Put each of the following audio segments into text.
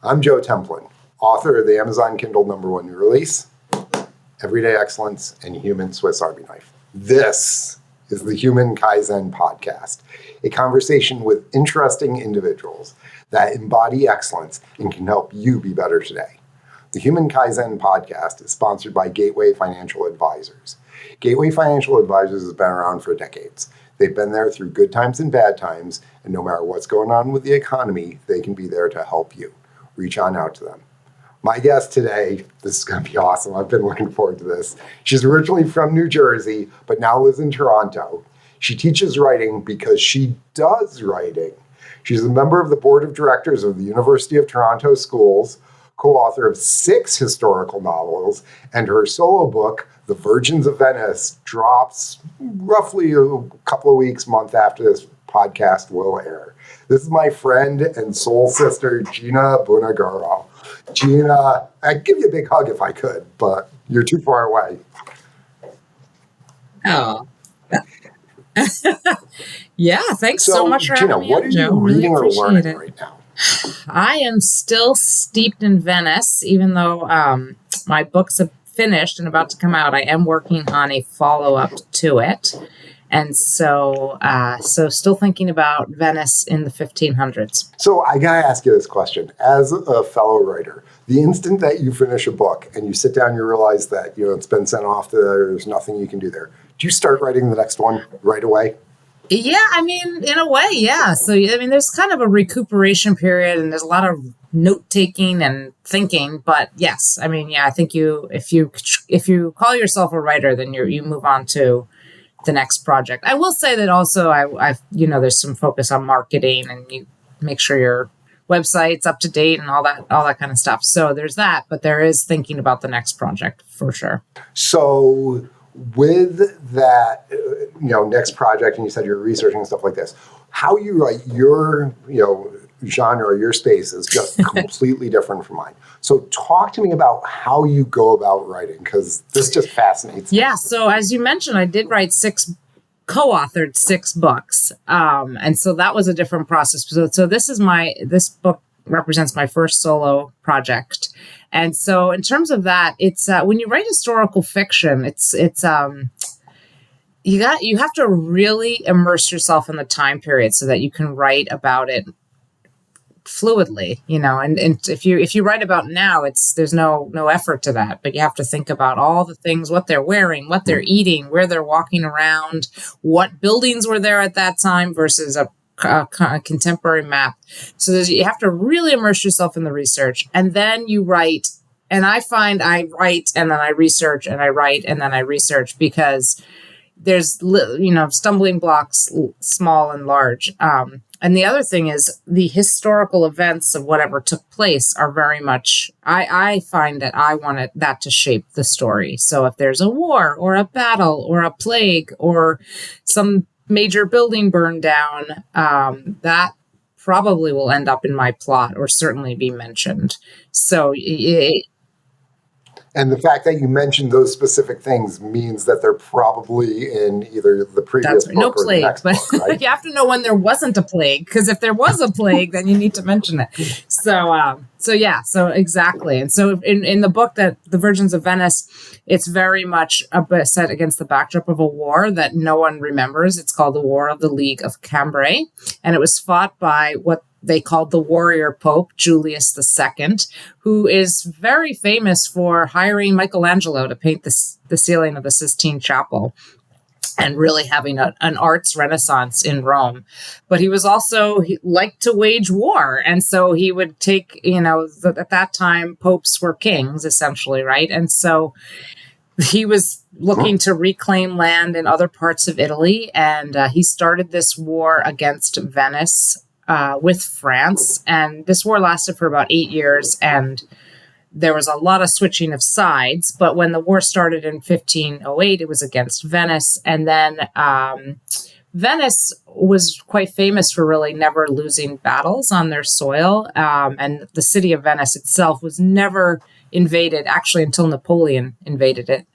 I'm Joe Templin, author of the Amazon Kindle #1 new release, Everyday Excellence and Human Swiss Army Knife. This is the Human Kaizen Podcast, a conversation with interesting individuals that embody excellence and can help you be better today. The Human Kaizen Podcast is sponsored by Gateway Financial Advisors. Gateway Financial Advisors has been around for decades. They've been there through good times and bad times, and no matter what's going on with the economy, they can be there to help you. Reach on out to them. My guest today, this is going to be awesome. I've been looking forward to this. She's originally from New Jersey, but now lives in Toronto. She teaches writing because she does writing. She's a member of the board of directors of the University of Toronto Schools, co-author of 6 historical novels, and her solo book, The Virgins of Venice, drops roughly a couple of weeks, month after this podcast will air. This is my friend and soul sister, Gina Buonaguro. Gina, I'd give you a big hug if I could, but you're too far away. Oh. Yeah, thanks so much for Gina, having me what on, are Joe. you reading really or learning it. right now? I am still steeped in Venice, even though my books have finished and about to come out. I am working on a follow-up to it. And so still thinking about Venice in the 1500s. So I got to ask you this question. As a fellow writer, the instant that you finish a book and you sit down, you realize that, it's been sent off, there's nothing you can do there. Do you start writing the next one right away? Yeah, in a way, yeah. So, there's kind of a recuperation period and there's a lot of note-taking and thinking, but yes, I think if you call yourself a writer, then you move on to the next project. I will say that also I've there's some focus on marketing and you make sure your website's up to date and all that kind of stuff. So there's that, but there is thinking about the next project for sure. So with that, next project, and you said you're researching stuff like this, how you write your, genre or your space is just completely different from mine. So talk to me about how you go about writing, because this just fascinates me. Yeah. So as you mentioned, I did write co-authored 6 books. And so that was a different process. So this book represents my first solo project. And so in terms of that, it's when you write historical fiction, you have to really immerse yourself in the time period so that you can write about it fluidly, and if you write about now, there's no effort to that, but you have to think about all the things, what they're wearing, what they're eating, where they're walking around, what buildings were there at that time versus a contemporary map. So you have to really immerse yourself in the research, and then you write. And I find I write and then I research and I write and then I research because there's, stumbling blocks, small and large. And the other thing is the historical events of whatever took place are very much, I find that I wanted that to shape the story. So if there's a war or a battle or a plague or some major building burned down, that probably will end up in my plot or certainly be mentioned. So and the fact that you mentioned those specific things means that they're probably in either the previous book or the next book, right? You have to know when there wasn't a plague, because if there was a plague, then you need to mention it. So exactly. And so in the book that The Virgins of Venice, it's very much set against the backdrop of a war that no one remembers. It's called the War of the League of Cambrai, and it was fought by what they called the warrior Pope, Julius II, who is very famous for hiring Michelangelo to paint the ceiling of the Sistine Chapel and really having an arts renaissance in Rome. But he liked to wage war. And so he would take, at that time, popes were kings, essentially, right? And so he was looking to reclaim land in other parts of Italy. And he started this war against Venice with France. And this war lasted for about 8 years. And there was a lot of switching of sides. But when the war started in 1508, it was against Venice. And then Venice was quite famous for really never losing battles on their soil. And the city of Venice itself was never invaded, actually, until Napoleon invaded it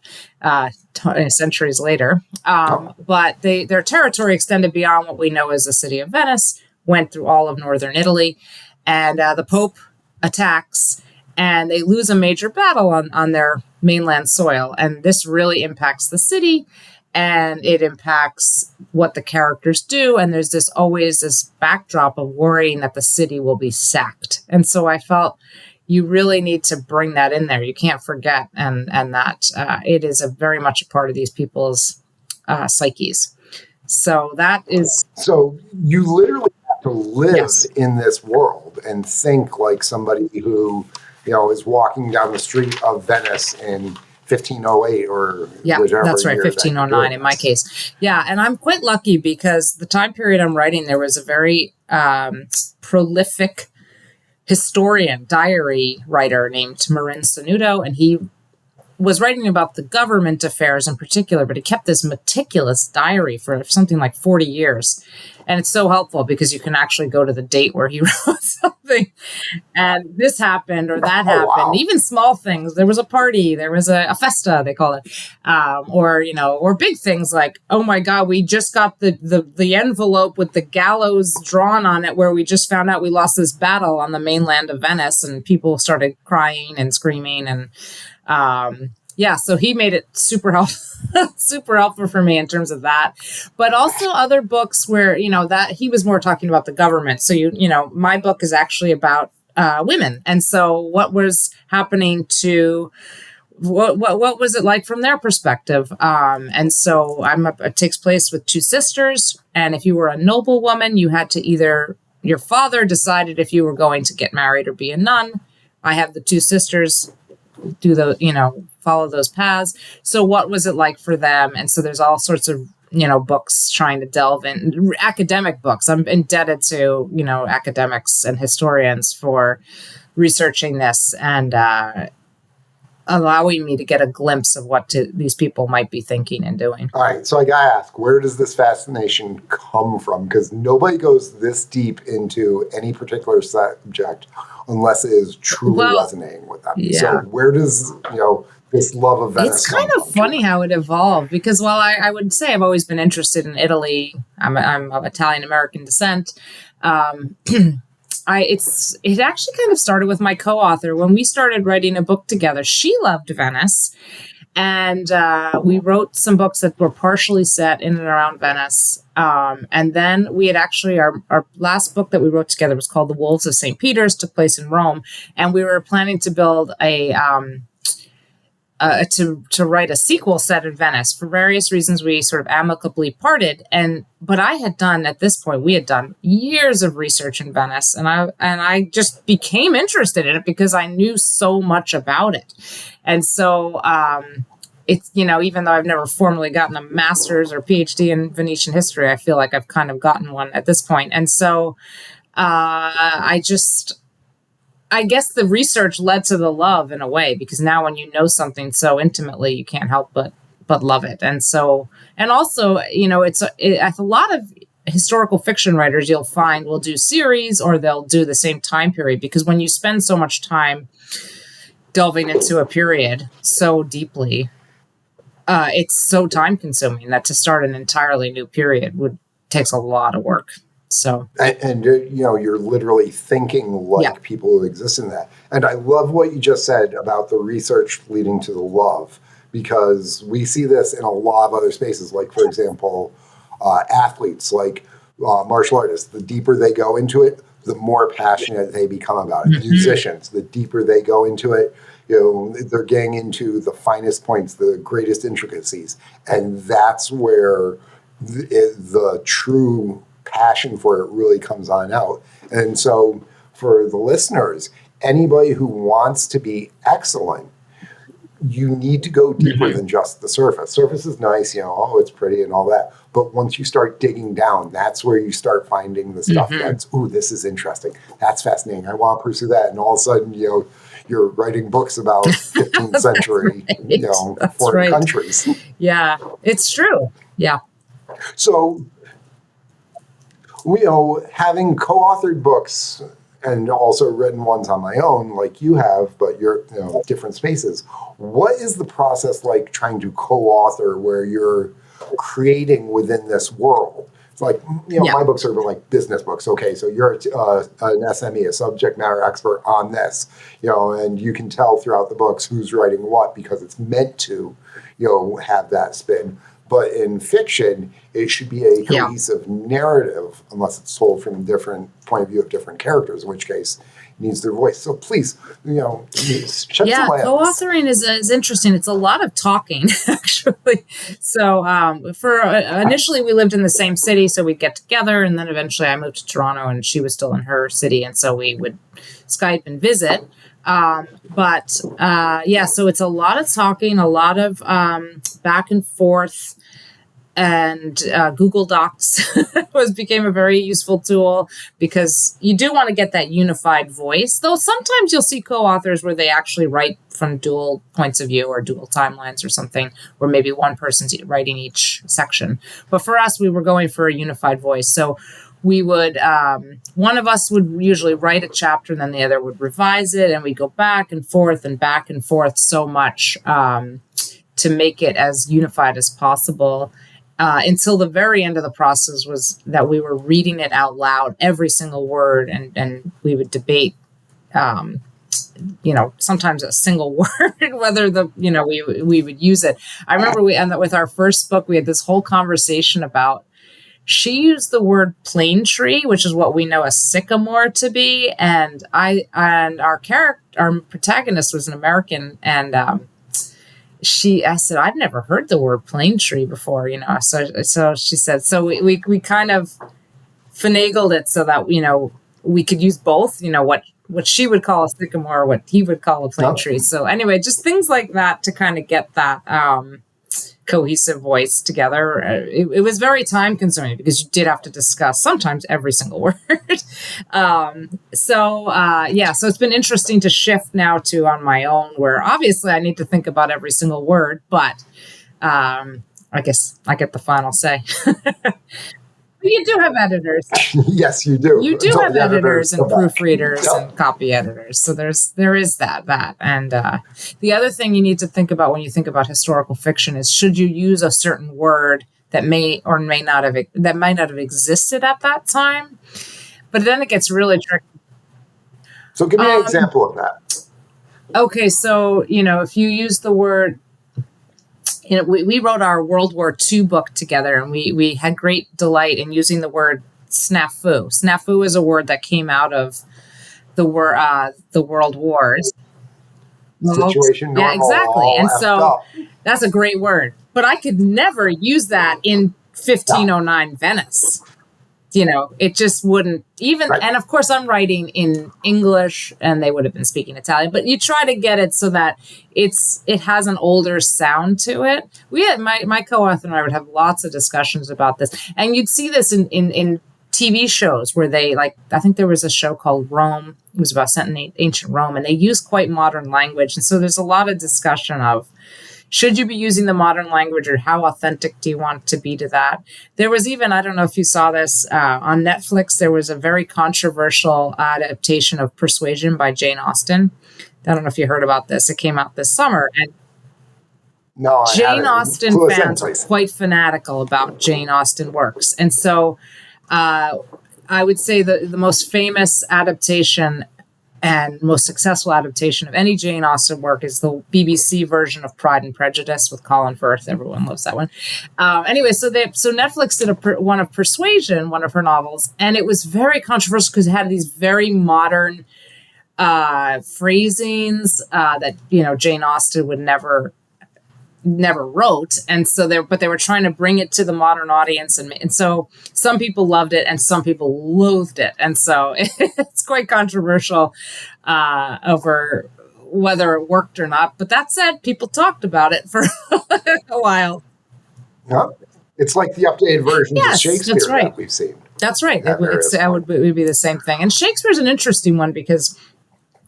centuries later. But their territory extended beyond what we know as the city of Venice, went through all of northern Italy. And the Pope attacks, and they lose a major battle on their mainland soil. And this really impacts the city, and it impacts what the characters do. And there's always this backdrop of worrying that the city will be sacked. And so I felt you really need to bring that in there. You can't forget, and that it is very much a part of these people's psyches. So that is. So you literally have to live in this world and think like somebody who, is walking down the street of Venice in 1508 or whatever. That's right, 1509 in my case. Yeah, and I'm quite lucky because the time period I'm writing, there was a very prolific historian, diary writer named Marin Sanudo, and he was writing about the government affairs in particular, but he kept this meticulous diary for something like 40 years. And it's so helpful because you can actually go to the date where he wrote something. And this happened or that happened. Wow. Even small things. There was a party. There was a festa, they call it. Or big things like, oh my God, we just got the envelope with the gallows drawn on it where we just found out we lost this battle on the mainland of Venice, and people started crying and screaming. And so he made it super helpful for me in terms of that, but also other books where, that he was more talking about the government. So, my book is actually about, women. And so what was happening to, what was it like from their perspective? And so it takes place with two sisters. And if you were a noble woman, you had to your father decided if you were going to get married or be a nun. I have the two sisters follow those paths. So what was it like for them? And so there's all sorts of, books trying to delve in, academic books. I'm indebted to, academics and historians for researching this and allowing me to get a glimpse of what these people might be thinking and doing. All right. So I got to ask, where does this fascination come from? Because nobody goes this deep into any particular subject unless it is truly resonating with them. Yeah. So where does, this love of Venice It's kind of funny how it evolved because while I would say I've always been interested in Italy, I'm of Italian-American descent. It actually kind of started with my co-author. When we started writing a book together, she loved Venice. And we wrote some books that were partially set in and around Venice. And then we had actually, our last book that we wrote together was called The Wolves of St. Peter's, took place in Rome. And we were planning to build to write a sequel set in Venice. For various reasons, we sort of amicably parted. But we had done years of research in Venice, and I just became interested in it because I knew so much about it. And so it's, even though I've never formally gotten a master's or PhD in Venetian history, I feel like I've kind of gotten one at this point. And so I guess the research led to the love in a way, because now when you know something so intimately, you can't help but love it. And so, and also, it's a lot of historical fiction writers you'll find will do series or they'll do the same time period, because when you spend so much time delving into a period so deeply, it's so time consuming that to start an entirely new period takes a lot of work. So, and you're literally thinking like people who exist in that. And I love what you just said about the research leading to the love, because we see this in a lot of other spaces. Like, for example, athletes, like martial artists, the deeper they go into it, the more passionate they become about it. Mm-hmm. Musicians, the deeper they go into it, they're getting into the finest points, the greatest intricacies. And that's where the true passion for it really comes on out. And so for the listeners, anybody who wants to be excellent, you need to go deeper than just the surface. Surface is nice, it's pretty and all that. But once you start digging down, that's where you start finding the stuff that's, this is interesting. That's fascinating. I want to pursue that. And all of a sudden, you're writing books about 15th century, foreign countries. Yeah, it's true. Yeah. So, having co-authored books and also written ones on my own, like you have, but you're different spaces. What is the process like trying to co-author where you're creating within this world? It's like, my books are like business books. Okay, so you're an SME, a subject matter expert on this, and you can tell throughout the books who's writing what because it's meant to, have that spin. But in fiction, it should be a cohesive narrative, unless it's told from a different point of view of different characters, in which case it needs their voice. So please, shed some light on this. Co-authoring is interesting. It's a lot of talking, actually. So initially we lived in the same city, so we'd get together, and then eventually I moved to Toronto, and she was still in her city, and so we would Skype and visit. So it's a lot of talking, a lot of back and forth, and Google Docs became a very useful tool because you do want to get that unified voice. Though sometimes you'll see co-authors where they actually write from dual points of view or dual timelines or something, where maybe one person's writing each section. But for us, we were going for a unified voice. So we would, one of us would usually write a chapter and then the other would revise it, and we'd go back and forth so much to make it as unified as possible until the very end of the process was that we were reading it out loud, every single word, and we would debate, sometimes a single word, whether we would use it. I remember we ended up with our first book, we had this whole conversation about, she used the word plane tree, which is what we know a sycamore to be. And our protagonist was an American. And I said, I've never heard the word plane tree before, So she said, so we kind of finagled it so that, we could use both, what she would call a sycamore, what he would call a plane tree. So anyway, just things like that to kind of get that, cohesive voice together. It was very time consuming because you did have to discuss sometimes every single word. So it's been interesting to shift now to on my own, where obviously I need to think about every single word, but I guess I get the final say. You do have editors. Yes, you do. You do have editors and proofreaders and copy editors. So there is that. And the other thing you need to think about when you think about historical fiction is, should you use a certain word that may not have existed at that time? But then it gets really tricky. So give me an example of that. Okay, so if you use the word. We wrote our World War II book together, and we had great delight in using the word snafu. Snafu is a word that came out of the World Wars. Situation normal. Yeah, exactly. And so up. That's a great word. But I could never use that in 1509 Venice. It just wouldn't even, right. And of course I'm writing in English and they would have been speaking Italian, but you try to get it so that it has an older sound to it. We had my co-author and I would have lots of discussions about this, and you'd see this in TV shows where they, like, I think there was a show called Rome. It was about set in ancient Rome, and they use quite modern language. And so there's a lot of discussion of, should you be using the modern language, or how authentic do you want to be to that? There was even, I don't know if you saw this, on Netflix, there was a very controversial adaptation of Persuasion by Jane Austen. I don't know if you heard about this. It came out this summer. And no, Jane Austen fans are quite fanatical about Jane Austen works. And so I would say the most famous adaptation and most successful adaptation of any Jane Austen work is the BBC version of Pride and Prejudice with Colin Firth. Everyone loves that one. Anyway, so Netflix did one of Persuasion, one of her novels, and it was very controversial because it had these very modern phrasings that Jane Austen would never wrote, and so they were trying to bring it to the modern audience, and so some people loved it and some people loathed it, and so it's quite controversial over whether it worked or not. But that said, people talked about it for a while. Yeah, it's like the updated version of Shakespeare that we've seen. That's right. It would be the same thing. And Shakespeare's an interesting one because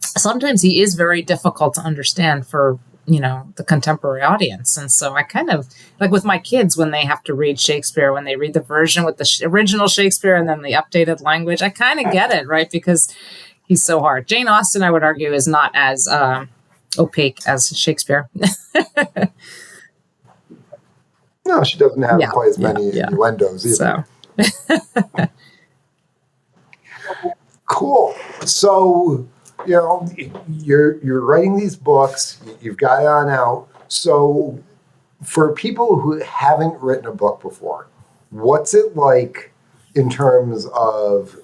sometimes he is very difficult to understand for the contemporary audience. And so I kind of, like with my kids, when they have to read Shakespeare, when they read the version with the original Shakespeare and then the updated language, I kind of get it, right? Because he's so hard. Jane Austen, I would argue, is not as opaque as Shakespeare. No, she doesn't have quite as many innuendos either. Cool. So, you're writing these books, you've got it on out. So for people who haven't written a book before, what's it like in terms of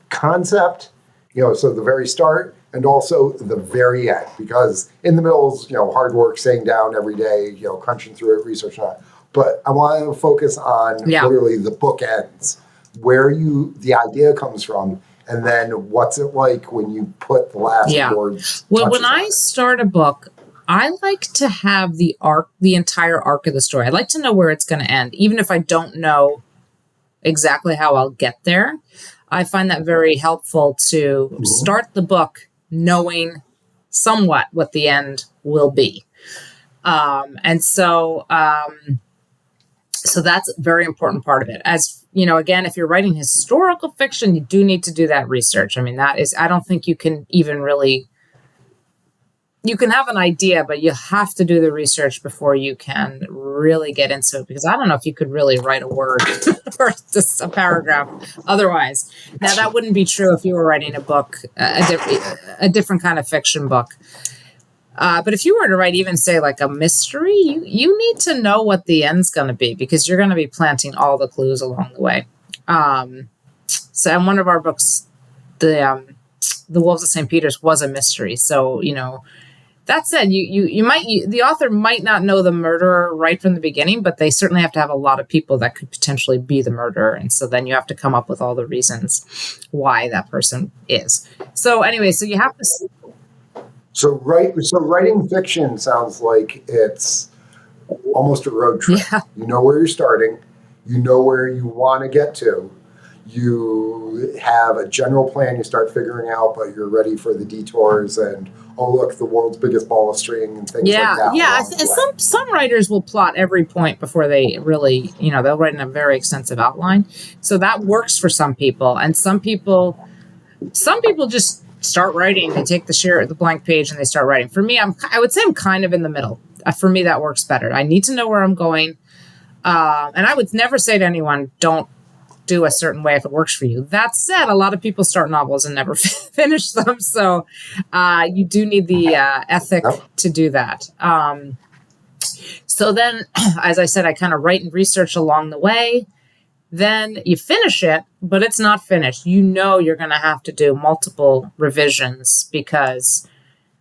concept, so the very start and also the very end? Because in the middle is, hard work, staying down every day, crunching through it, researching on it. But I want to focus on literally the book ends, where the idea comes from, and then what's it like when you put the last words? Well, when I start a book, I like to have the entire arc of the story. I like to know where it's going to end, even if I don't know exactly how I'll get there. I find that very helpful to start the book knowing somewhat what the end will be. So that's a very important part of it. As again, if you're writing historical fiction, you do need to do that research. I mean, I don't think you can even really, you can have an idea, but you have to do the research before you can really get into it, because I don't know if you could really write a word or just a paragraph otherwise. Now, that wouldn't be true if you were writing a book, a different kind of fiction book. But if you were to write even, say, like a mystery, you need to know what the end's going to be, because you're going to be planting all the clues along the way. So in one of our books, the Wolves of St. Peter's was a mystery. So, that said, the author might not know the murderer right from the beginning, but they certainly have to have a lot of people that could potentially be the murderer. And so then you have to come up with all the reasons why that person is. So anyway, so you have to... So writing fiction sounds like it's almost a road trip. Yeah. You know where you're starting. You know where you want to get to. You have a general plan you start figuring out, but you're ready for the detours and, oh, look, the world's biggest ball of string and things like that. Yeah. Some writers will plot every point before they really, they'll write in a very extensive outline. So that works for some people. And some people just start writing. They take the blank page and they start writing. For me, I would say I'm kind of in the middle. For me, that works better. I need to know where I'm going. And I would never say to anyone, don't do a certain way if it works for you. That said, a lot of people start novels and never finish them. So you do need the ethic to do that. So then, as I said, I kind of write and research along the way. Then you finish it, but it's not finished. You're going to have to do multiple revisions, because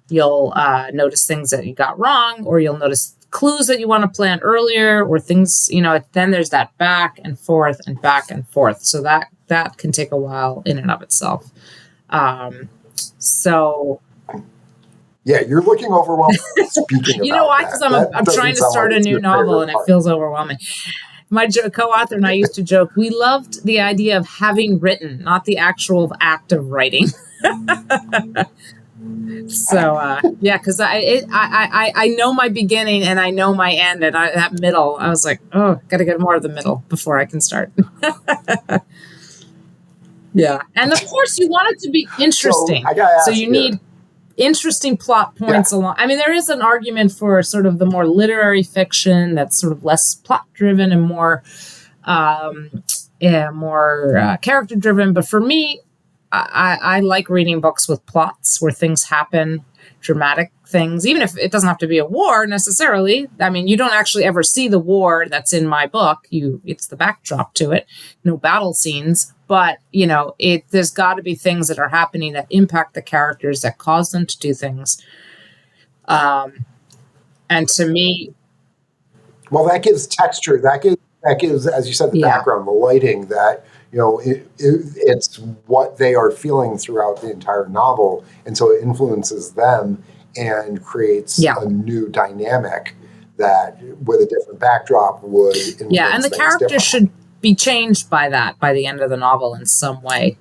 you'll notice things that you got wrong, or you'll notice clues that you want to plant earlier, or things, then there's that back and forth. So that can take a while in and of itself. So... Yeah, you're looking overwhelmed. Speaking of, you know why? Because I'm trying to start a new novel and it feels overwhelming. My co-author and I used to joke, we loved the idea of having written, not the actual act of writing. So, because I know my beginning and I know my end, and that middle, I was like, oh, got to get more of the middle before I can start. Yeah. And of course, you want it to be interesting. So you need interesting plot points along. I mean, there is an argument for sort of the more literary fiction that's sort of less plot driven and more character driven. But for me, I like reading books with plots where things happen, dramatic things, even if it doesn't have to be a war necessarily. I mean, you don't actually ever see the war that's in my book. It's the backdrop to it. No battle scenes. But, there's got to be things that are happening that impact the characters, that cause them to do things. And to me... Well, that gives texture. That gives, as you said, the background, the lighting, that, it's what they are feeling throughout the entire novel. And so it influences them and creates a new dynamic that, with a different backdrop, would influence and the characters should be changed by the end of the novel in some way.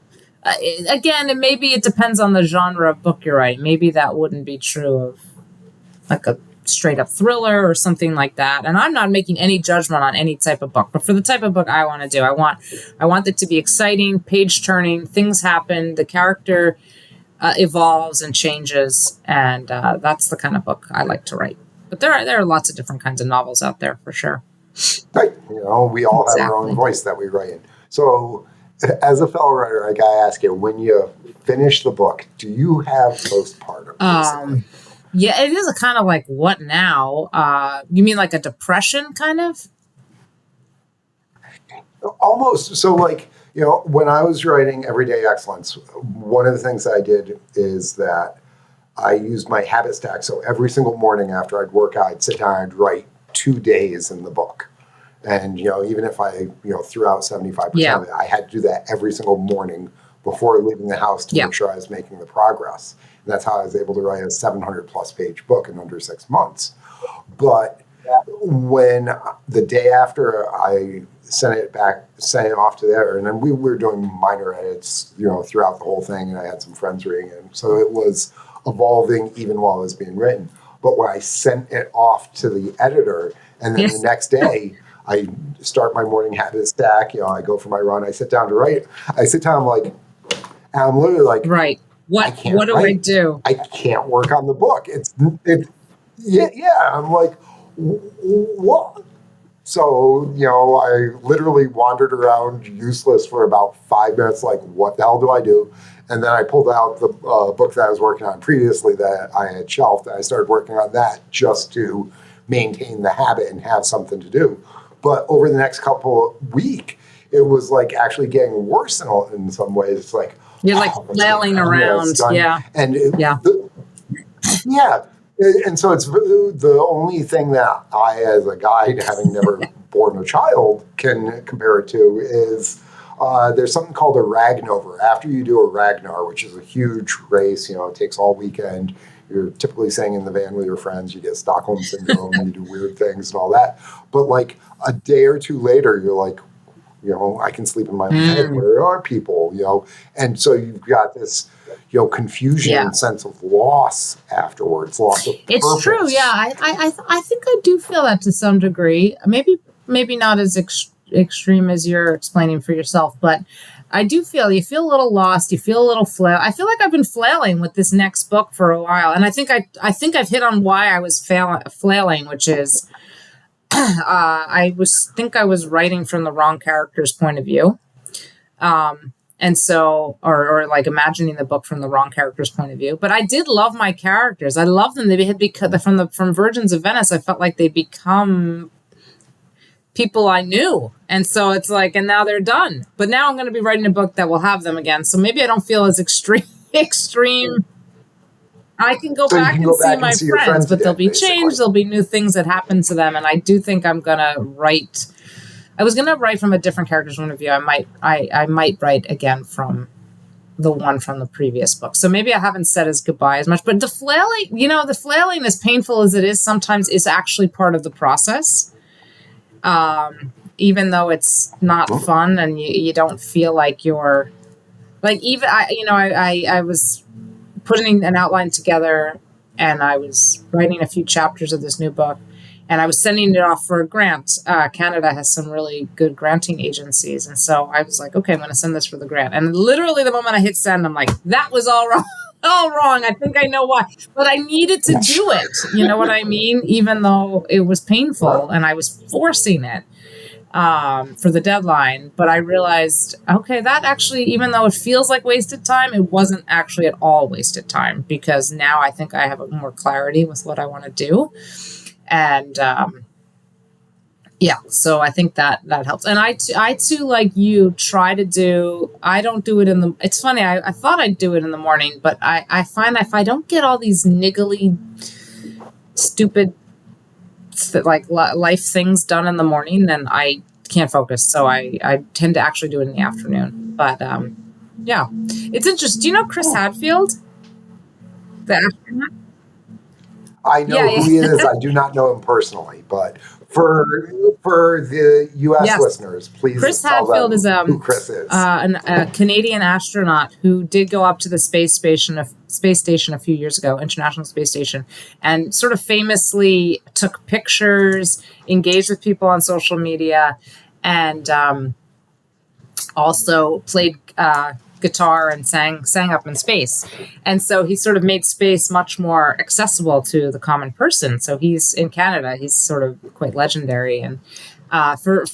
Again, and maybe it depends on the genre of book you're writing. Maybe that wouldn't be true of like a straight up thriller or something like that. And I'm not making any judgment on any type of book, but for the type of book I want to do, I want it to be exciting, page turning, things happen, the character evolves and changes, and that's the kind of book I like to write. But there are lots of different kinds of novels out there for sure. Right. We all have our own voice that we write in. So, as a fellow writer, I gotta ask you: when you finish the book, do you have postpartum? Basically? Yeah, it is a kind of like, what now? You mean like a depression kind of? Almost. So, like, when I was writing Everyday Excellence, one of the things I did is that I used my habit stack. So every single morning after I'd work out, I'd sit down, I'd write 2 days in the book. And, even if I, threw out 75% of it, I had to do that every single morning before leaving the house to make sure I was making the progress. And that's how I was able to write a 700 plus page book in under 6 months. But when the day after I sent it off to there, and then we were doing minor edits, throughout the whole thing, and I had some friends reading it. So it was evolving even while it was being written. But when I sent it off to the editor, and then the next day, I start my morning habit stack, I go for my run, I sit down to write. I sit down, and I'm literally like, right. What do I do? I can't work on the book. I'm like, what? So, I literally wandered around useless for about 5 minutes, like, what the hell do I do? And then I pulled out the book that I was working on previously that I had shelved, and I started working on that just to maintain the habit and have something to do. But over the next couple of weeks, it was like actually getting worse in some ways. It's like, you're like flailing around. Yeah. And and so it's the only thing that I, as a guide, having never born a child, can compare it to is there's something called a Ragnover. After you do a Ragnar, which is a huge race, it takes all weekend. You're typically staying in the van with your friends. You get Stockholm syndrome. You do weird things and all that. But like a day or two later, you're like, I can sleep in my own bed. Where are people? And so you've got this, confusion and sense of loss afterwards, loss of purpose. It's true. Yeah. I think I do feel that to some degree. Maybe not as extreme as you're explaining for yourself, but I do feel you feel a little lost. You feel a little flail. I feel like I've been flailing with this next book for a while, and I think I've hit on why I was flailing, which is I was writing from the wrong character's point of view, and so or like imagining the book from the wrong character's point of view. But I did love my characters. I love them. They had from Virgins of Venice. I felt like they become people I knew. And so it's like, and now they're done. But now I'm going to be writing a book that will have them again. So maybe I don't feel as extreme. I can go back and see my friends, but there'll be change. There'll be new things that happen to them. And I do think I'm going to write. I was going to write from a different character's point of view. I might write again from the one from the previous book. So maybe I haven't said as goodbye as much, but the flailing, as painful as it is, sometimes is actually part of the process. Even though it's not fun and you don't feel like you're like, even I was putting an outline together and I was writing a few chapters of this new book and I was sending it off for a grant. Canada has some really good granting agencies. And so I was like, okay, I'm going to send this for the grant. And literally the moment I hit send, I'm like, that was all wrong. All wrong. I think I know why, but I needed to do it. You know what I mean? Even though it was painful and I was forcing it for the deadline, but I realized, okay, that actually, even though it feels like wasted time, it wasn't actually at all wasted time because now I think I have more clarity with what I want to do. And, so I think that helps. And I too, like you, try to do, I don't do it it's funny, I thought I'd do it in the morning, but I find if I don't get all these niggly, stupid, like life things done in the morning, then I can't focus. So I tend to actually do it in the afternoon. But it's interesting. Do you know Chris Hadfield? The astronaut? I know who he is. I do not know him personally, but for the U.S. listeners, please Chris tell Hadfield them is who Chris is. A Canadian astronaut who did go up to the space station a few years ago, International Space Station, and sort of famously took pictures, engaged with people on social media, and also played guitar and sang up in space. And so he sort of made space much more accessible to the common person. So he's in Canada, he's sort of quite legendary. And for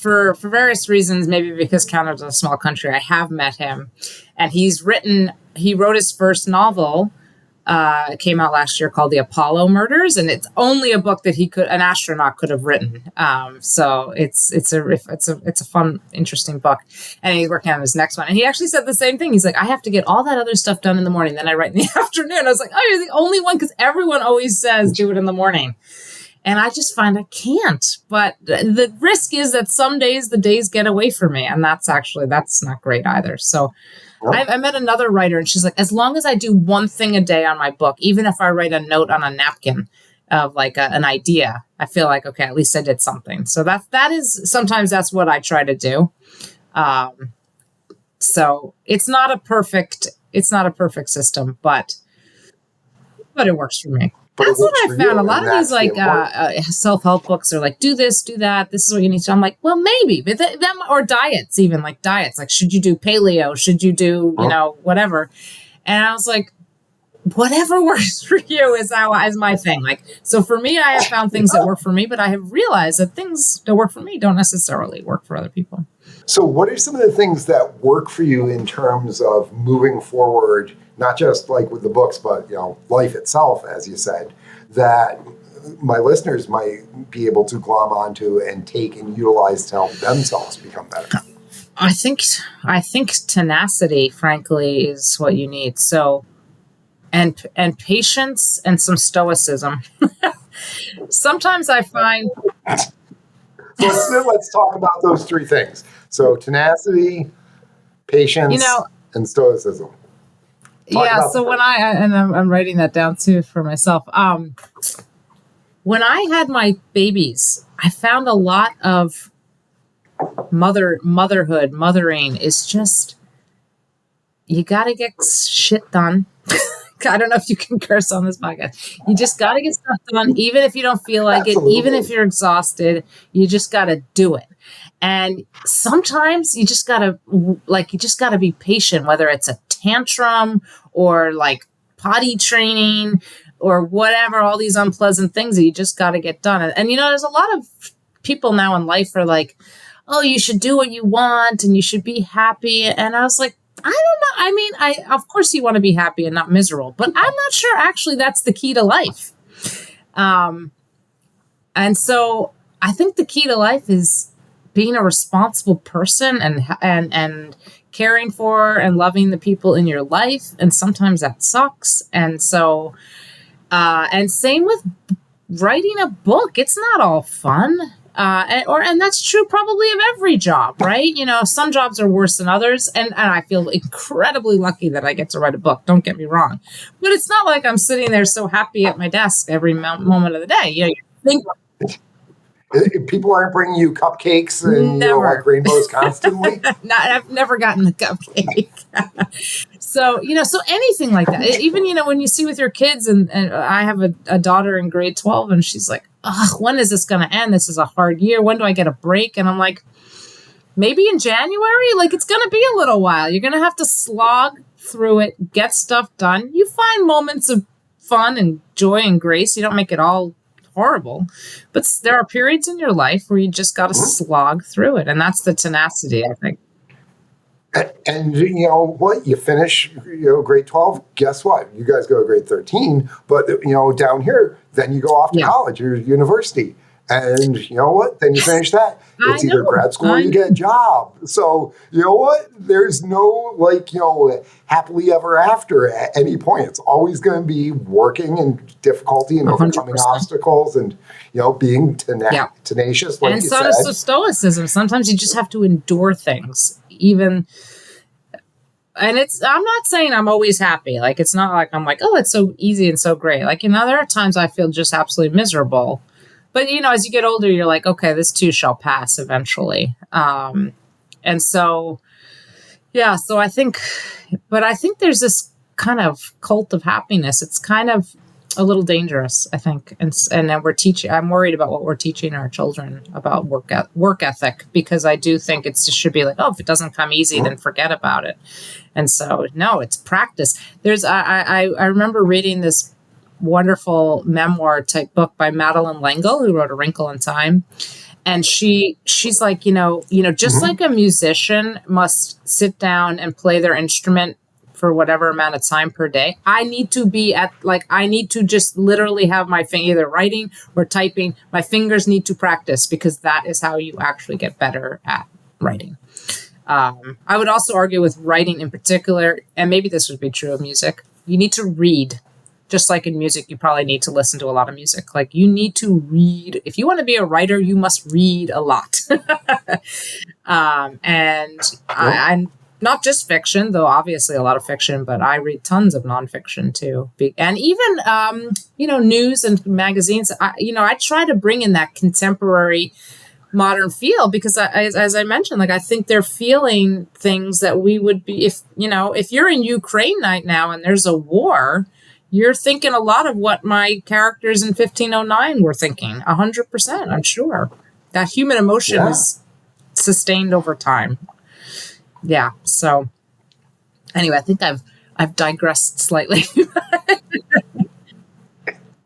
various reasons, maybe because Canada's a small country, I have met him. And he wrote his first novel. It came out last year called The Apollo Murders, and it's only a book that an astronaut could have written. So it's a fun, interesting book, and he's working on his next one. And he actually said the same thing. He's like, I have to get all that other stuff done in the morning, then I write in the afternoon. I was like, oh, you're the only one, because everyone always says do it in the morning. And I just find I can't. But the risk is that some days the days get away from me, and that's not great either. So. I met another writer, and she's like, as long as I do one thing a day on my book, even if I write a note on a napkin of like an idea, I feel like, okay, at least I did something. So sometimes that's what I try to do. So it's not a perfect system, but it works for me. That's what I found. A lot of these like self-help books are like, do this, do that. This is what you need to. I'm like, well, maybe, but or diets, even like diets. Like, should you do paleo? Should you do, whatever? And I was like, whatever works for you is my thing. Like, so for me, I have found things that work for me, but I have realized that things that work for me don't necessarily work for other people. So what are some of the things that work for you in terms of moving forward, not just like with the books, but, life itself, as you said, that my listeners might be able to glom onto and take and utilize to help themselves become better? I think tenacity, frankly, is what you need. So, and patience and some stoicism. Sometimes I find... So let's talk about those three things. So tenacity, patience, and stoicism. So when I'm writing that down too for myself. When I had my babies, I found a lot of mothering is just, you got to get shit done. I don't know if you can curse on this podcast. You just got to get stuff done, even if you don't feel like Absolutely. It, even if you're exhausted, you just got to do it. And sometimes you just got to be patient, whether it's a tantrum or like potty training or whatever, all these unpleasant things that you just got to get done. And there's a lot of people now in life are like, oh, you should do what you want and you should be happy. And I was like, I don't know. I mean, of course you want to be happy and not miserable, but I'm not sure actually that's the key to life. And so I think the key to life is being a responsible person and caring for and loving the people in your life. And sometimes that sucks. And so, and same with writing a book. It's not all fun. And that's true probably of every job, right? Some jobs are worse than others. And I feel incredibly lucky that I get to write a book. Don't get me wrong. But it's not like I'm sitting there so happy at my desk every moment of the day. You think people aren't bringing you cupcakes and like rainbows constantly. I've never gotten a cupcake. So anything like that. Even when you see with your kids, and I have a daughter in grade 12, and she's like, when is this going to end? This is a hard year. When do I get a break? And I'm like, maybe in January. Like, it's going to be a little while. You're going to have to slog through it, get stuff done. You find moments of fun and joy and grace. You don't make it all horrible, but there are periods in your life where you just got to slog through it. And that's the tenacity, I think. And what? You finish, grade 12, guess what? You guys go to grade 13, but, down here, then you go off to college or university. And you know what? Then you finish that. It's either grad school or you get a job. So, you know what? There's no, happily ever after at any point. It's always going to be working and difficulty and overcoming 100%. Obstacles and, being tenacious, like and you said. And so stoicism. Sometimes you just have to endure things, even. And I'm not saying I'm always happy. Like, it's not like I'm like, oh, it's so easy and so great. Like, there are times I feel just absolutely miserable. But, as you get older, you're like, okay, this too shall pass eventually. And so, so I think there's this kind of cult of happiness. It's kind of, a little dangerous, I think. And then I'm worried about what we're teaching our children about work ethic, because I do think it should be like, oh, if it doesn't come easy, then forget about it. And so, no, it's practice. I remember reading this wonderful memoir type book by Madeleine L'Engle, who wrote A Wrinkle in Time. And she's like, just like a musician must sit down and play their instrument for whatever amount of time per day, I need to just literally have my either writing or typing. My fingers need to practice, because that is how you actually get better at writing. I would also argue with writing in particular, and maybe this would be true of music, you need to read. Just like in music, you probably need to listen to a lot of music. Like, you need to read. If you want to be a writer, you must read a lot. I'm not just fiction, though obviously a lot of fiction, but I read tons of nonfiction too. And even, news and magazines. I try to bring in that contemporary modern feel, because as I mentioned, I think they're feeling things that we would be, if you're in Ukraine right now and there's a war, you're thinking a lot of what my characters in 1509 were thinking, 100%, I'm sure. That human emotion is sustained over time. Yeah. So anyway, I think I've digressed slightly.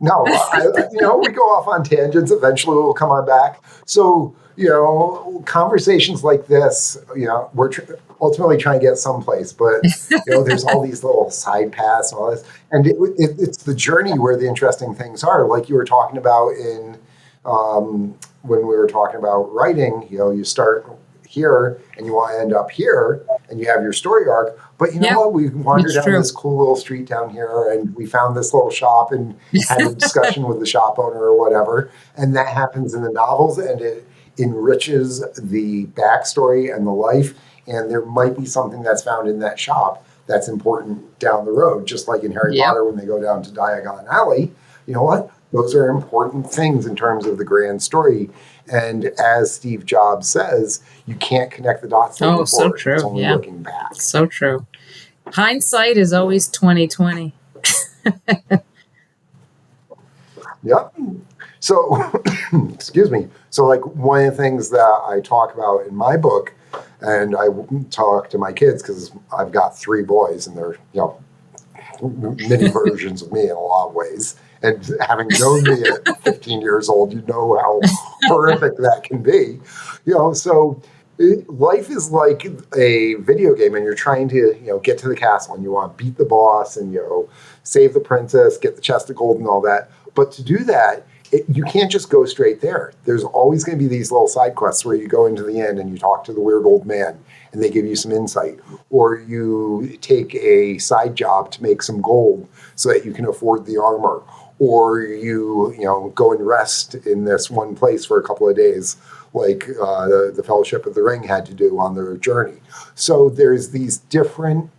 No, we go off on tangents. Eventually we'll come on back. So, conversations like this, we're ultimately trying to get someplace, but, there's all these little side paths and all this. And it's the journey where the interesting things are. Like you were talking about when we were talking about writing, you start here and you want to end up here and you have your story arc. But you know what? We wandered down this cool little street down here and we found this little shop and had a discussion with the shop owner or whatever. And that happens in the novels, and it enriches the backstory and the life. And there might be something that's found in that shop that's important down the road, just like in Harry Potter when they go down to Diagon Alley. You know what? Those are important things in terms of the grand story. And as Steve Jobs says, you can't connect the dots. Oh, so true. It's only looking back. So true. Hindsight is always 20/20. Yep. So, excuse me. So, one of the things that I talk about in my book, and I talk to my kids because I've got 3 boys, and they're mini versions of me in a lot of ways. And having known me at 15 years old, you know how horrific that can be. So life is like a video game, and you're trying to, get to the castle, and you want to beat the boss and, save the princess, get the chest of gold and all that. But to do that, you can't just go straight there. There's always going to be these little side quests where you go into the end and you talk to the weird old man and they give you some insight, or you take a side job to make some gold so that you can afford the armor, or you go and rest in this one place for a couple of days, like the Fellowship of the Ring had to do on their journey. So there's these different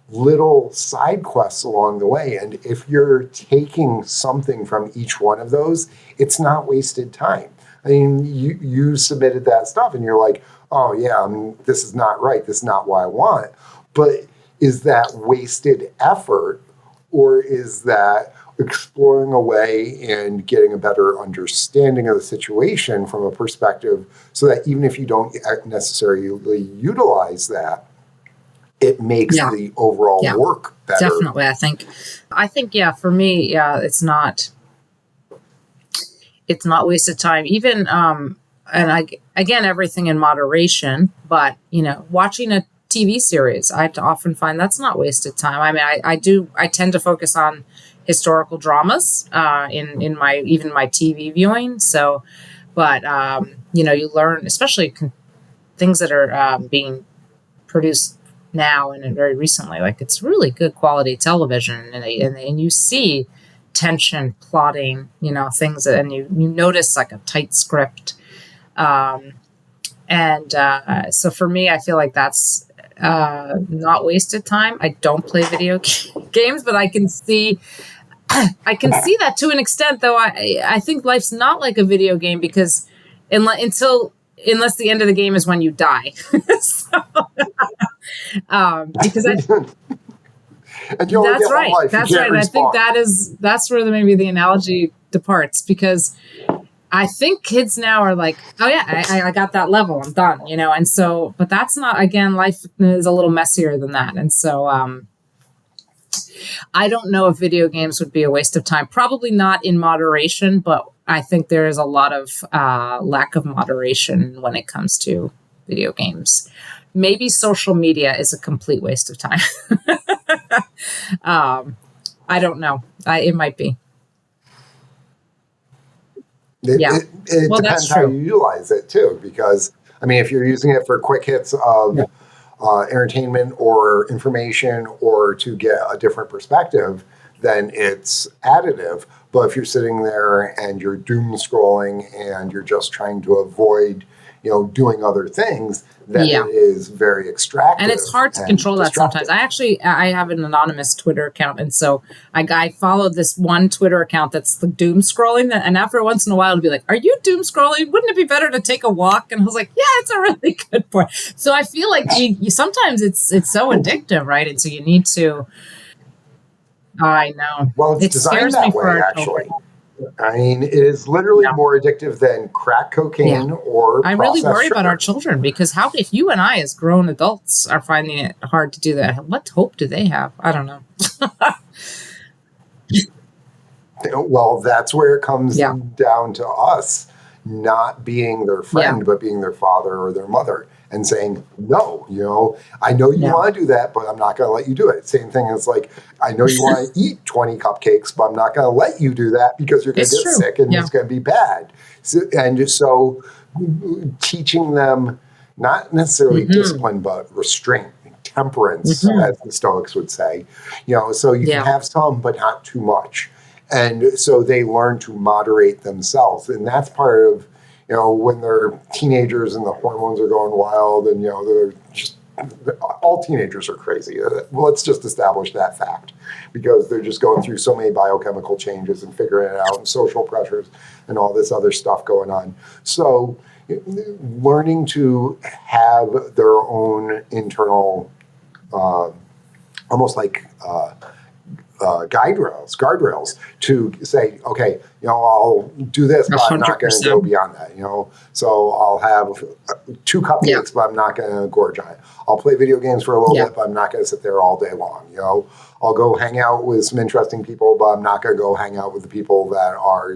little side quests along the way. And if you're taking something from each one of those, it's not wasted time. I mean, you submitted that stuff and you're like, oh yeah, this is not right. This is not what I want. But is that wasted effort, or is that exploring a way and getting a better understanding of the situation from a perspective, so that even if you don't necessarily utilize that, it makes the overall work better? Definitely. I think, for me, it's not wasted time. Even, again, everything in moderation, but, watching a TV series, I often find that's not wasted time. I mean, I tend to focus on historical dramas, in my TV viewing. So, but, you learn, especially things that are, being produced now and very recently, it's really good quality television, and you see tension, plotting, things that, and you notice a tight script. So for me, I feel like that's not wasted time. I don't play video games, but I can see that to an extent, though. I think life's not like a video game, because unless the end of the game is when you die. Because And you only That's get one right. life. That's You right. can't I think respawn. that's where maybe the analogy departs, because I think kids now are like, oh yeah, I got that level, I'm done, and so, but that's not, again, life is a little messier than that. And so I don't know if video games would be a waste of time. Probably not in moderation, but I think there is a lot of lack of moderation when it comes to video games. Maybe social media is a complete waste of time. I don't know. It might be. Yeah. It Well, that's depends how true. you utilize it too, because I mean, if you're using it for quick hits of Yeah. entertainment or information or to get a different perspective, then it's additive. But if you're sitting there and you're doom scrolling and you're just trying to avoid, doing other things, then Yeah. it is very extractive. And it's hard to and control that sometimes. destructive. I have an anonymous Twitter account, and so I followed this one Twitter account that's the doom scrolling. And after once in a while, it'll be like, "Are you doom scrolling? Wouldn't it be better to take a walk?" And I was like, "Yeah, it's a really good point." So I feel like sometimes it's so addictive, right? And so you need to. I know. Well, it's It designed scares me that for way, our actually. children. I mean, it is literally Yeah. more addictive than crack cocaine or I really processed worry about sugar. our children, because if you and I as grown adults are finding it hard to do that, what hope do they have? I don't know. Well, that's where it comes Yeah. down to us not being their friend, but being their father or their mother and saying, no, I know you Yeah. want to do that, but I'm not going to let you do it. Same thing as like, I know you want to eat 20 cupcakes, but I'm not going to let you do that because you're going to It's get true. sick and Yeah. it's going to be bad. So teaching them not necessarily discipline, but restraint, temperance, as the Stoics would say, so you Yeah. can have some, but not too much. And so they learn to moderate themselves. And that's part of, when they're teenagers and the hormones are going wild and, they're just, all teenagers are crazy. Let's just establish that fact, because they're just going through so many biochemical changes and figuring it out and social pressures and all this other stuff going on. So learning to have their own internal, almost like, guardrails to say, okay, I'll do this, but I'm not going to go 100%. beyond that, So I'll have 2 cupcakes, but I'm not going to gorge on it. I'll play video games for a little bit, but I'm not going to sit there all day long, I'll go hang out with some interesting people, but I'm not going to go hang out with the people that are,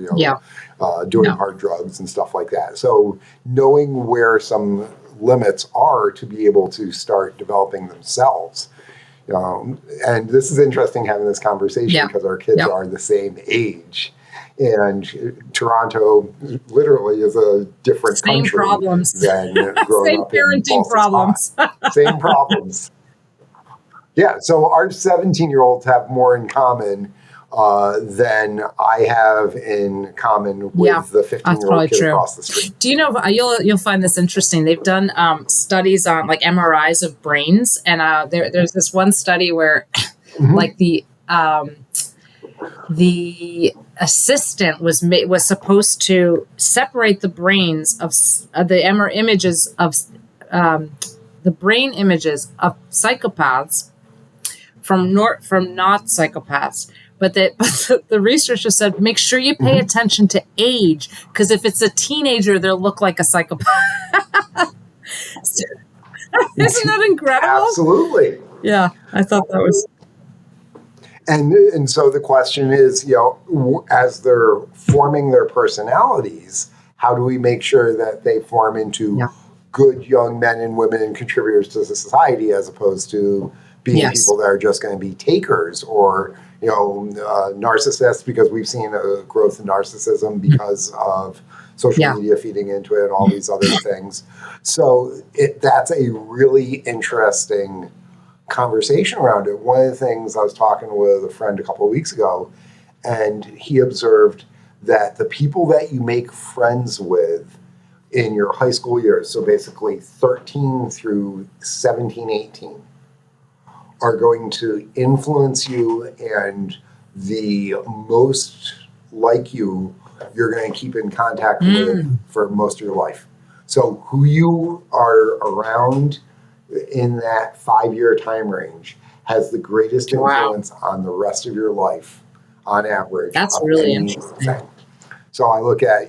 doing hard drugs and stuff like that. So knowing where some limits are to be able to start developing themselves. And this is interesting having this conversation because our kids are the same age. And Toronto literally is a different country problems. than growing Same up in parenting Ballston problems. Spa. Same problems. Yeah, so our 17-year-olds have more in common than I have in common with the 15-year-old kid across the street. Do you know, you'll find this interesting. They've done studies on like MRIs of brains, and there's this one study where like the assistant was supposed to separate the brains of the images of the brain images of psychopaths from not psychopaths. But the researcher said, make sure you pay attention to age, because if it's a teenager, they'll look like a psychopath. Isn't that incredible? Absolutely. Yeah, I thought that was. And so the question is, as they're forming their personalities, how do we make sure that they form into good young men and women and contributors to society, as opposed to being people that are just going to be takers or narcissists, because we've seen a growth in narcissism because of social media feeding into it and all these other things. So that's a really interesting conversation around it. One of the things, I was talking with a friend a couple of weeks ago, and he observed that the people that you make friends with in your high school years, so basically 13 through 17, 18, are going to influence you, and the most like you're going to keep in contact with for most of your life. So who you are around in that 5-year time range has the greatest Wow. influence on the rest of your life on average. That's of really any interesting. thing. So I look at,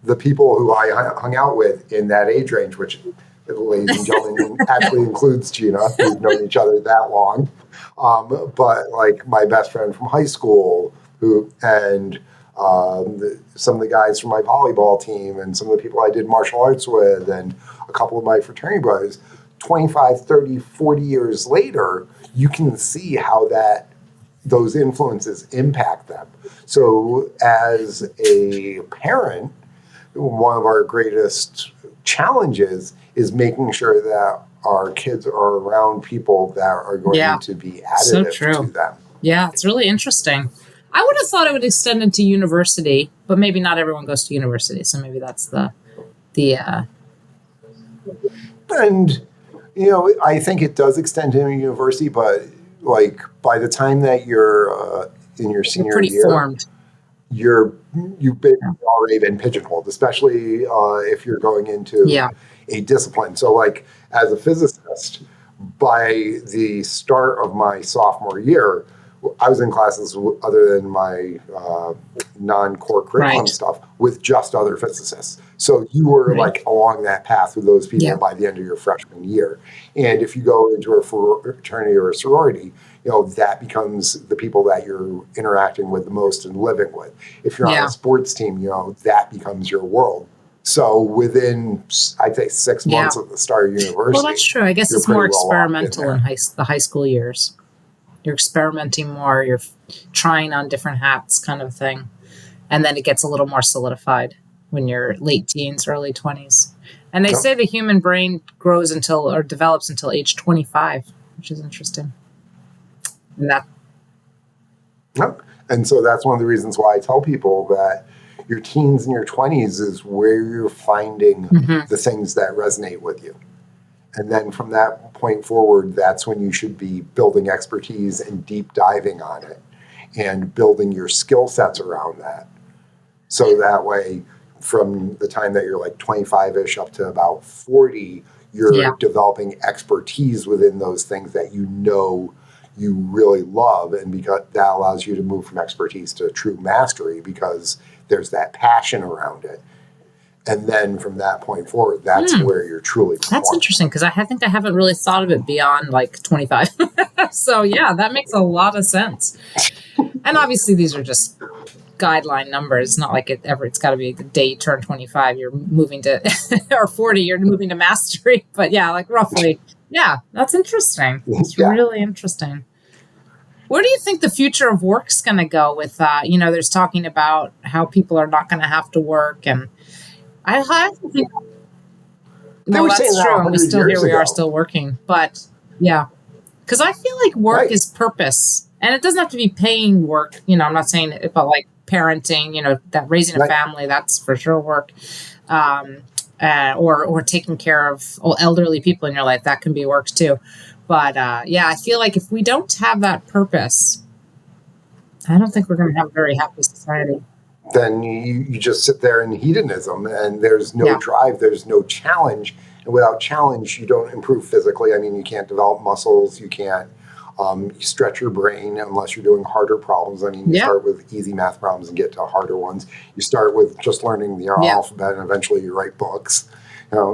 the people who I hung out with in that age range, which, ladies and gentlemen, actually includes Gina. We've known each other that long. But like my best friend from high school, some of the guys from my volleyball team, and some of the people I did martial arts with, and a couple of my fraternity brothers, 25, 30, 40 years later, you can see how those influences impact them. So as a parent, one of our greatest challenges is making sure that our kids are around people that are going to be additive to them. Yeah, it's really interesting. I would have thought it would extend into university, but maybe not everyone goes to university, so maybe that's the And I think it does extend to university, but like by the time that you're in your senior pretty year, formed. you've already been pigeonholed, especially if you're going into a discipline. So like as a physicist, by the start of my sophomore year, I was in classes other than my non-core curriculum stuff with just other physicists. So you were like along that path with those people by the end of your freshman year. And if you go into a fraternity or a sorority, that becomes the people that you're interacting with the most and living with. If you're on a sports team, that becomes your world. So within, I'd say 6 months of the start of university. Well, that's true. I guess it's more experimental in the high school years. You're experimenting more. You're trying on different hats kind of thing. And then it gets a little more solidified when you're late teens, early 20s. And they say the human brain develops until age 25, which is interesting. And so that's one of the reasons why I tell people that your teens and your 20s is where you're finding the things that resonate with you. And then from that point forward, that's when you should be building expertise and deep diving on it and building your skill sets around that. So that way, from the time that you're like 25-ish up to about 40, you're developing expertise within those things that you really love, and because that allows you to move from expertise to true mastery because there's that passion around it. And then from that point forward, that's where you're truly performing. That's interesting because I think I haven't really thought of it beyond like 25. So yeah, that makes a lot of sense. And obviously these are just guideline numbers. It's not like it's got to be the day you turn 25, you're moving to, or 40, you're moving to mastery. But yeah, like roughly. Yeah, that's interesting. It's really interesting. Where do you think the future of work's going to go with, there's talking about how people are not going to have to work. And I think, that's true. And we are still working. But yeah, because I feel like work is purpose. And it doesn't have to be paying work. I'm not saying it, but like parenting, that raising a family, that's for sure work. Or taking care of elderly people in your life, that can be work too. But I feel like if we don't have that purpose, I don't think we're going to have a very happy society. Then you just sit there in hedonism, and there's no drive, there's no challenge. And without challenge, you don't improve physically. I mean, you can't develop muscles, you can't stretch your brain unless you're doing harder problems. I mean, you start with easy math problems and get to harder ones. You start with just learning the alphabet, and eventually you write books.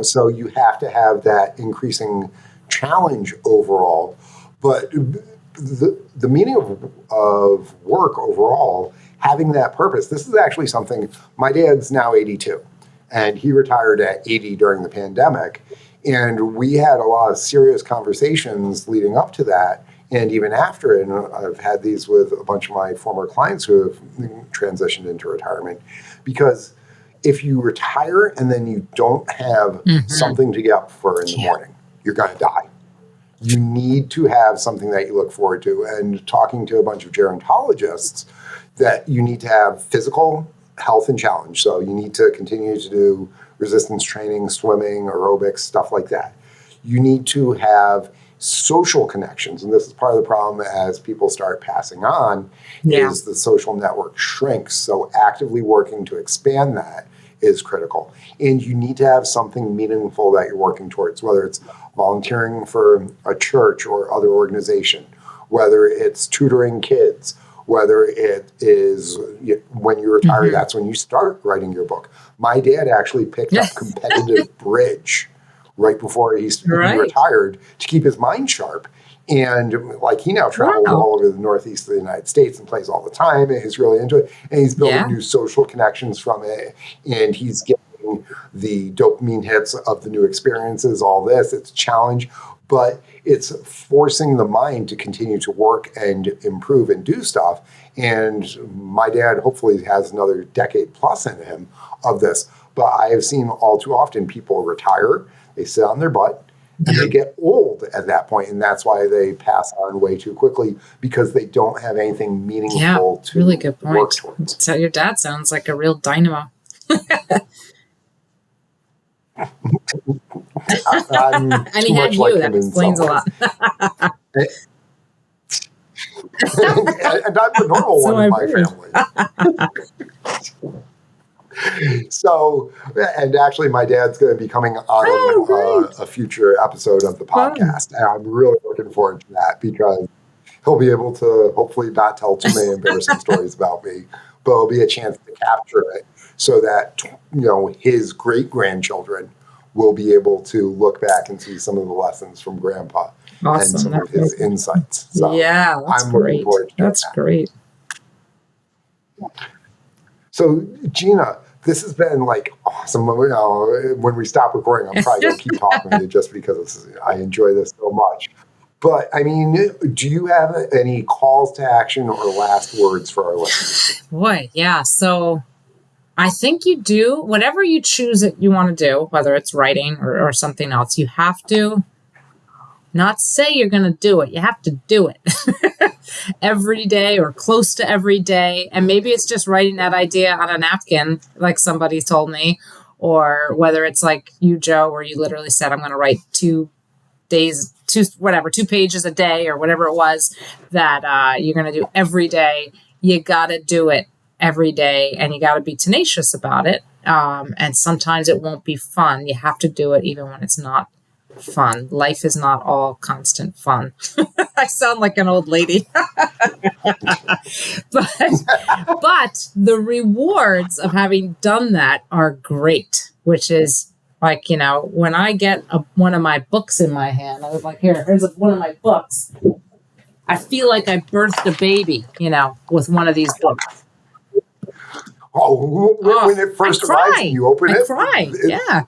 So you have to have that increasing challenge overall. But the meaning of work overall, having that purpose, this is actually something, my dad's now 82, and he retired at 80 during the pandemic. And we had a lot of serious conversations leading up to that, and even after it. And I've had these with a bunch of my former clients who have transitioned into retirement, because if you retire and then you don't have something to get up for in the morning, you're going to die. You need to have something that you look forward to. And talking to a bunch of gerontologists, that you need to have physical health and challenge. So you need to continue to do resistance training, swimming, aerobics, stuff like that. You need to have social connections. And this is part of the problem as people start passing on, is the social network shrinks. So actively working to expand that is critical. And you need to have something meaningful that you're working towards, whether it's volunteering for a church or other organization, whether it's tutoring kids, whether it is when you retire, that's when you start writing your book. My dad actually picked up competitive bridge right before he retired to keep his mind sharp. And like he now travels all over the Northeast of the United States and plays all the time, and he's really into it. And he's building new social connections from it. And he's getting the dopamine hits of the new experiences, all this. It's a challenge, but it's forcing the mind to continue to work and improve and do stuff. And my dad hopefully has another decade plus in him of this. But I have seen all too often people retire, they sit on their butt, and they get old at that point, and that's why they pass on way too quickly, because they don't have anything meaningful to really good point. work towards. So your dad sounds like a real dynamo. I'm and he had you. Like that explains a lot. And I'm the normal one in my family. So, and actually my dad's going to be coming on a future episode of the podcast. And I'm really looking forward to that, because he'll be able to hopefully not tell too many embarrassing stories about me, but it'll be a chance to capture it so that, his great-grandchildren will be able to look back and see some of the lessons from Grandpa and some of his insights. So that's looking forward to That's great. So, Gina, this has been like awesome. When we stop recording, I'm probably going to keep talking to you just because I enjoy this so much. But I mean, do you have any calls to action or last words for our listeners? Boy, yeah. So I think you do whatever you choose that you want to do, whether it's writing or something else. You have to not say you're going to do it. You have to do it every day or close to every day. And maybe it's just writing that idea on a napkin, like somebody told me, or whether it's like you, Joe, where you literally said, I'm going to write 2 pages a day or whatever it was that you're going to do every day. You got to do it every day, and you got to be tenacious about it. And sometimes it won't be fun. You have to do it even when it's not fun. Life is not all constant fun. I sound like an old lady. but the rewards of having done that are great, which is like, when I get one of my books in my hand, I was like, here's one of my books. I feel like I birthed a baby, with one of these books. Oh, when it first arrives and you open it? I cried, yeah.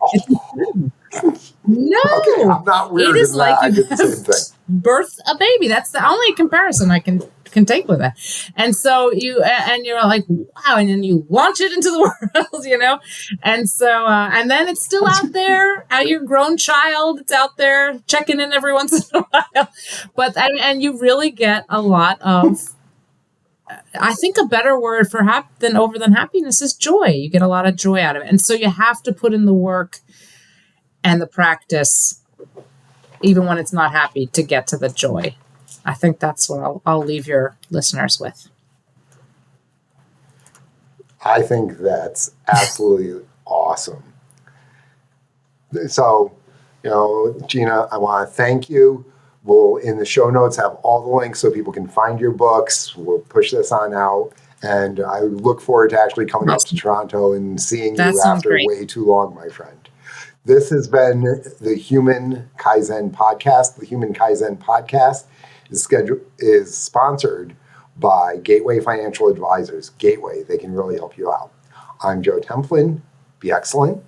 No, okay, I'm not weird. It is like I you did the same thing. Birth a baby. That's the only comparison I can take with it. And so you're like, wow, and then you launch it into the world, And so and then it's still out there. Your grown child, it's out there checking in every once in a while. But and you really get a lot of. I think a better word for than happiness is joy. You get a lot of joy out of it. And so you have to put in the work and the practice, even when it's not happy, to get to the joy. I think that's what I'll leave your listeners with. I think that's absolutely awesome. So, Gina, I want to thank you. We'll, in the show notes, have all the links so people can find your books. We'll push this on out. And I look forward to actually coming up to Toronto and seeing you after way too long, my friend. This has been the Human Kaizen Podcast. The Human Kaizen Podcast is sponsored by Gateway Financial Advisors. Gateway, they can really help you out. I'm Joe Templin. Be excellent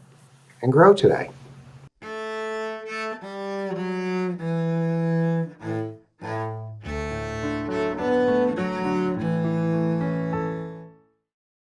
and grow today.